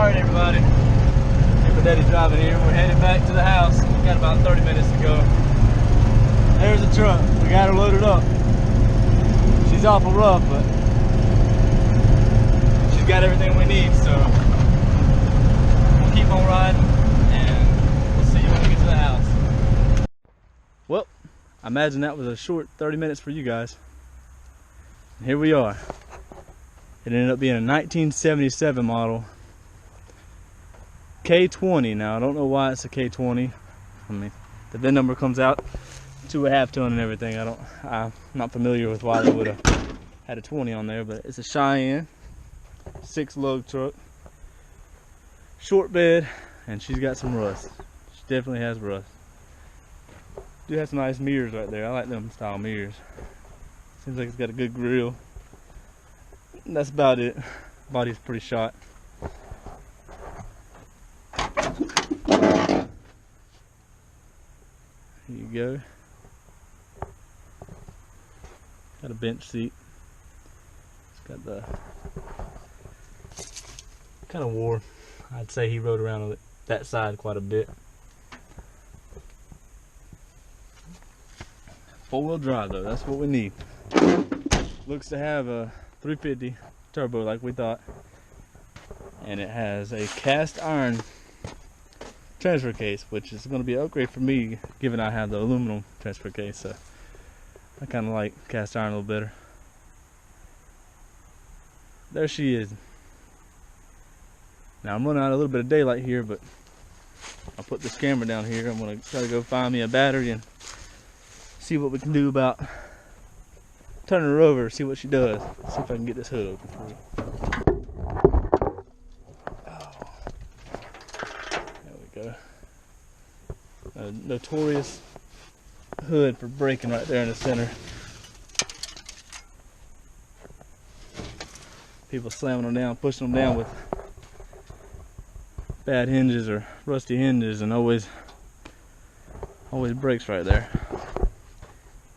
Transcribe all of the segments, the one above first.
Alright everybody, Super Daddy driving here. We're headed back to the house. We got about 30 minutes to go. There's the truck. We got her loaded up. She's awful rough, but she's got everything we need, so we'll keep on riding and we'll see you when we get to the house. Well, I imagine that was a short 30 minutes for you guys. And here we are. It ended up being a 1977 model K20. Now I don't know why it's a K20. I mean, the VIN number comes out 2.5 ton and everything. I'm not familiar with why they would have had a 20 on there, but it's a Cheyenne 6-lug truck, short bed, and she's got some rust. She definitely has rust. Do have some nice mirrors right there. I like them style mirrors. Seems like it's got a good grill. That's about it. Body's pretty shot. Here you go. Got a bench seat. It's got the kind of wore. I'd say he rode around on that side quite a bit. 4-wheel drive though, that's what we need. Looks to have a 350 turbo like we thought, and it has a cast iron transfer case, which is going to be an upgrade for me given I have the aluminum transfer case, so I kind of like cast iron a little better. There she is. Now I'm running out a little bit of daylight here, but I'll put this camera down here. I'm going to try to go find me a battery and see what we can do about turning her over, see what she does. See if I can get this hood open for you. Oh. There we go. A notorious hood for braking right there in the center. People slamming them down, pushing them down with bad hinges or rusty hinges, and always breaks right there.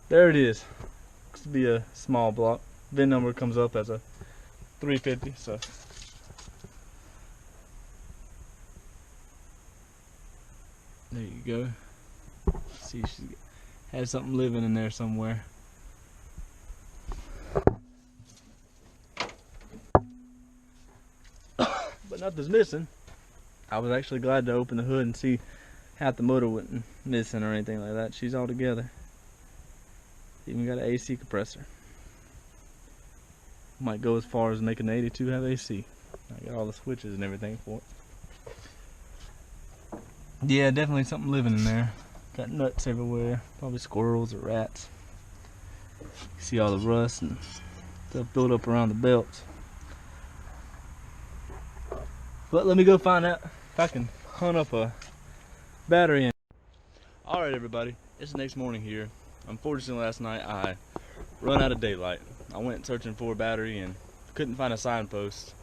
There it is. Looks to be a small block. VIN number comes up as a 350, so there you go. See, she has something living in there somewhere. But nothing's missing. I was actually glad to open the hood and see half the motor wasn't missing or anything like that. She's all together. Even got an AC compressor. Might go as far as making the 82 have AC. I got all the switches and everything for it. Yeah, definitely something living in there. Got nuts everywhere. Probably squirrels or rats. You see all the rust and stuff built up around the belts. But let me go find out if I can hunt up a battery in. Alright everybody, it's the next morning here. Unfortunately last night I run out of daylight. I went searching for a battery and couldn't find a signpost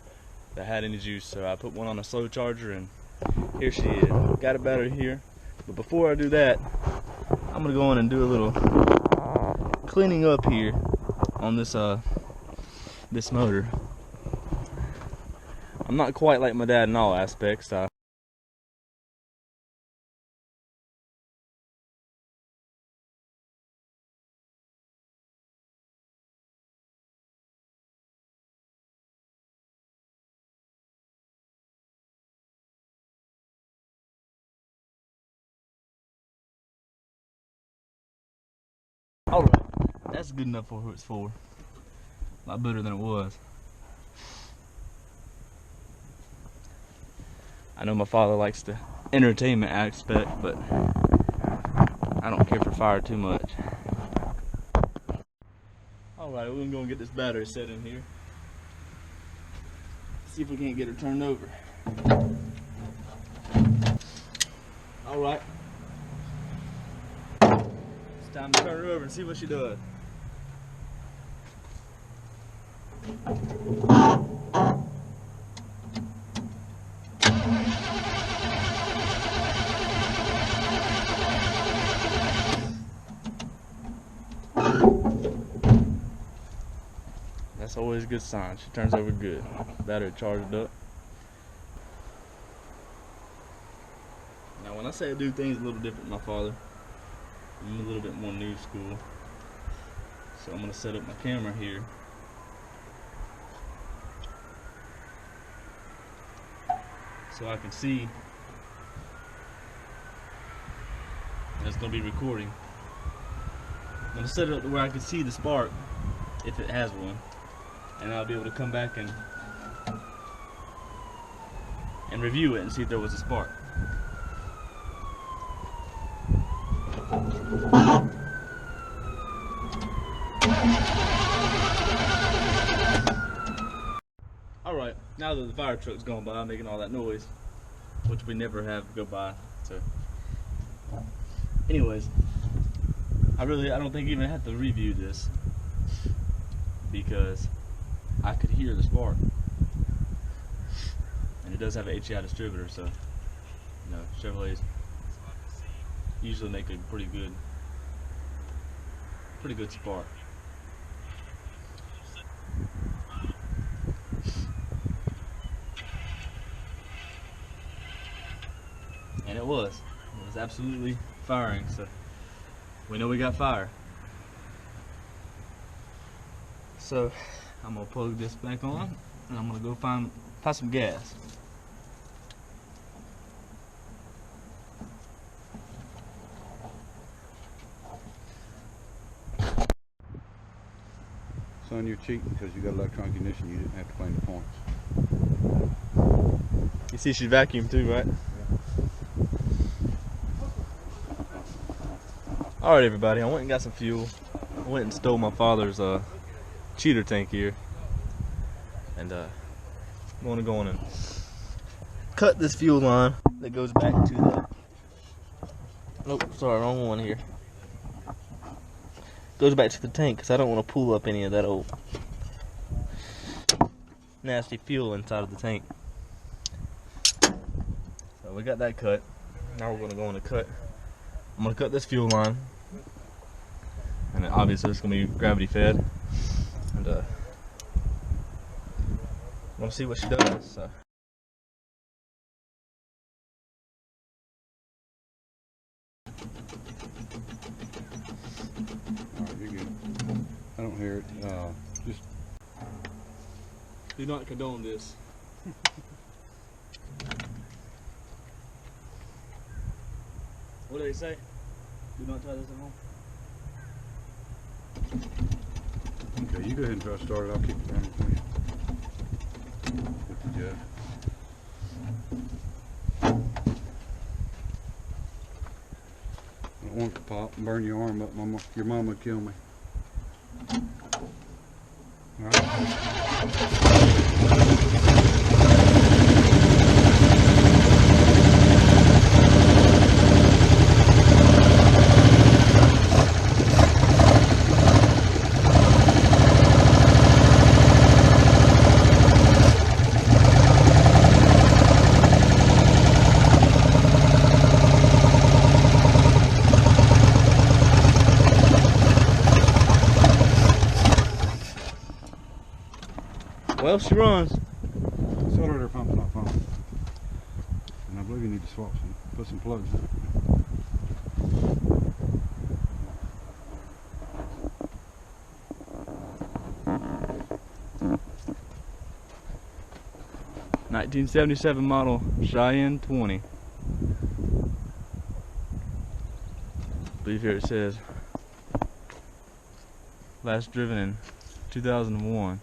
that had any juice, so I put one on a slow charger and here she is. Got a battery here, but before I do that, I'm gonna go in and do a little cleaning up here on this this motor. I'm not quite like my dad in all aspects. Alright, that's good enough for who it's for. A lot better than it was. I know my father likes the entertainment aspect, but I don't care for fire too much. Alright, we're gonna get this battery set in here. See if we can't get her turned over. Alright. It's time to turn her over and see what she does. That's always a good sign. She turns over good. Battery charged up. say I do things a little different than my father. I'm a little bit more new school. So I'm gonna set up my camera here. So I can see, and it's gonna be recording. I'm gonna set it up to where I can see the spark, if it has one, and I'll be able to come back and review it and see if there was a spark. Alright, now that the fire truck's gone by making all that noise, which we never have go by, so anyways, I don't think I even have to review this because I could hear the spark. And it does have an HEI distributor, so you know, Chevrolets usually make a pretty good spark. And it was absolutely firing, so we know we got fire. So I'm gonna plug this back on and I'm gonna go find some gas. Son, you're cheating because you got electronic ignition. You didn't have to claim the points. You see she vacuumed too, right? Yeah. Alright everybody, I went and got some fuel. I went and stole my father's cheater tank here. And I'm going to go on and cut this fuel line that goes back to the... Nope, sorry, wrong one here. Goes back to the tank because I don't want to pull up any of that old nasty fuel inside of the tank. So we got that cut. Now we're going to go on and cut. I'm going to cut this fuel line. And obviously it's going to be gravity fed. And I'm going to see what she does. So. Alright, you're good. I don't hear it. Just Do not condone this. What do they say? Do not try this at home. okay. You go ahead and try to start it. I'll keep it running for you. With the jet. I don't want it to pop and burn your arm up, Mama. Your mama would kill me. All right. Well, she runs. Accelerator pump's not pumping. And I believe you need to swap some, put some plugs in it. 1977 model Cheyenne 20. I believe here it says last driven in 2001.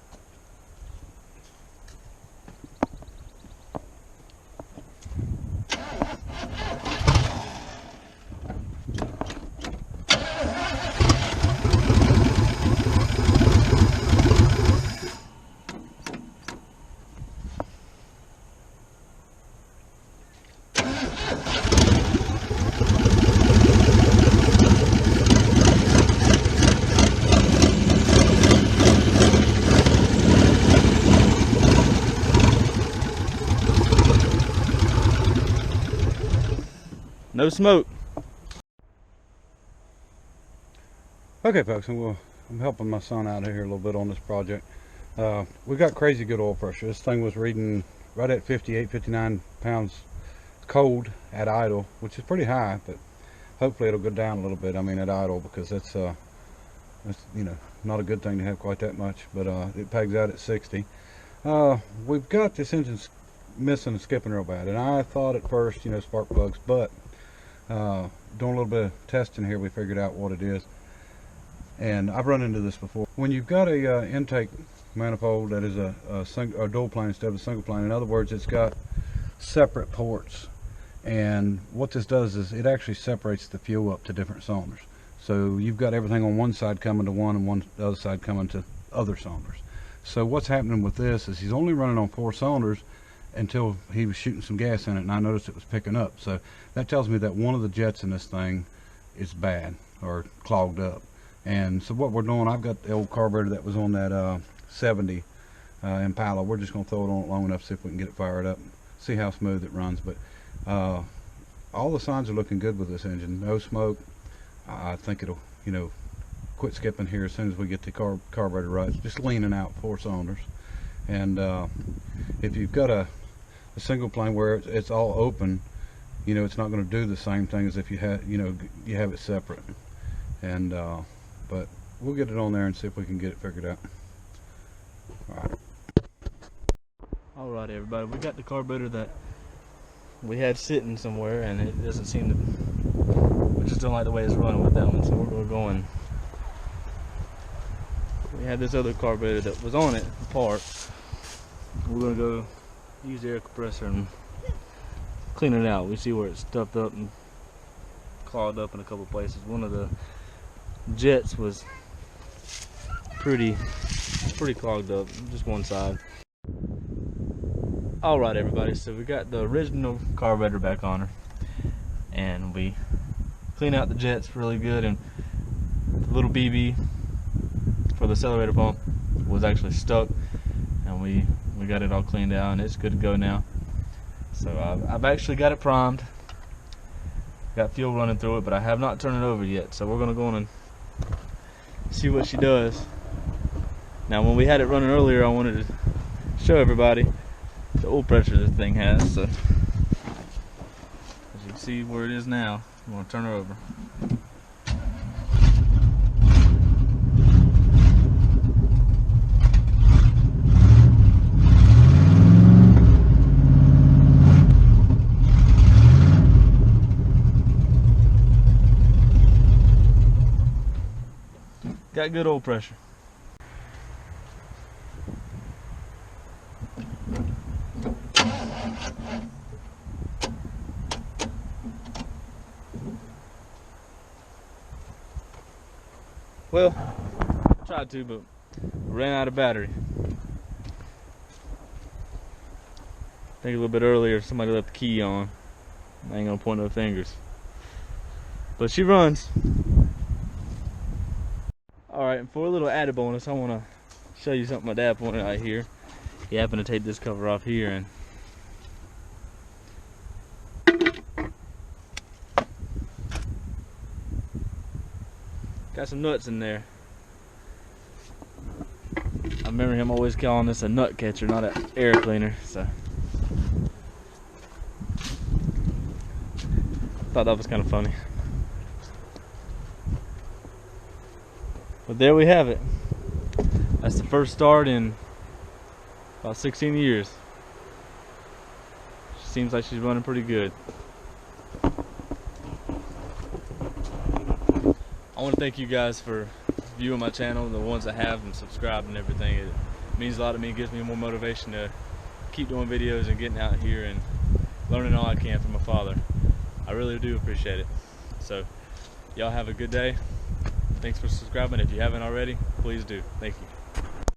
No smoke. Okay, folks, I'm helping my son out here a little bit on this project. We got crazy good oil pressure. This thing was reading right at 58, 59 pounds cold at idle, which is pretty high, but hopefully it'll go down a little bit. I mean at idle, because it's you know, not a good thing to have quite that much, but it pegs out at 60. We've got this engine missing and skipping real bad, and I thought at first, you know, spark plugs, but doing a little bit of testing here, we figured out what it is. And I've run into this before. When you've got a intake manifold that is a dual plane instead of a single plane, in other words, it's got separate ports, and what this does is it actually separates the fuel up to different cylinders. So you've got everything on one side coming to one, and the other side coming to other cylinders. So what's happening with this is he's only running on 4 cylinders until he was shooting some gas in it, and I noticed it was picking up. So that tells me that one of the jets in this thing is bad or clogged up. And so what we're doing, I've got the old carburetor that was on that 70 Impala. We're just going to throw it on it long enough, see if we can get it fired up, see how smooth it runs. But all the signs are looking good with this engine. No smoke. I think it'll, you know, quit skipping here as soon as we get the carburetor right. It's just leaning out 4 cylinders. And if you've got a single plane where it's all open, you know, it's not going to do the same thing as if you had, you know, you have it separate. And but we'll get it on there and see if we can get it figured out. Alright everybody, we got the carburetor that we had sitting somewhere, and it doesn't seem to, we just don't like the way it's running with that one, so we're going to go and, we had this other carburetor that was on it apart. We're going to go use the air compressor and clean it out. We see where it's stuffed up and clogged up in a couple places. One of the jets was pretty clogged up, just one side. Alright everybody, so we got the original carburetor back on her, and we clean out the jets really good, and the little BB for the accelerator pump was actually stuck, and we got it all cleaned out, and it's good to go now. So I've actually got it primed, got fuel running through it, but I have not turned it over yet, so we're going to go on and see what she does. Now when we had it running earlier, I wanted to show everybody the oil pressure this thing has. So as you can see where it is now, I'm going to turn her over. Got good oil pressure. Well, I tried to, but ran out of battery. I think a little bit earlier somebody left the key on. I ain't gonna point no fingers. But she runs. Alright, and for a little added bonus, I want to show you something my dad pointed out here. He happened to take this cover off here, and got some nuts in there. I remember him always calling this a nut catcher, not an air cleaner, so thought that was kind of funny. But there we have it. That's the first start in about 16 years. She seems like she's running pretty good. I want to thank you guys for viewing my channel, the ones that have and subscribed and everything. It means a lot to me. It gives me more motivation to keep doing videos and getting out here and learning all I can from my father. I really do appreciate it. So y'all have a good day. Thanks for subscribing. If you haven't already, please do. Thank you.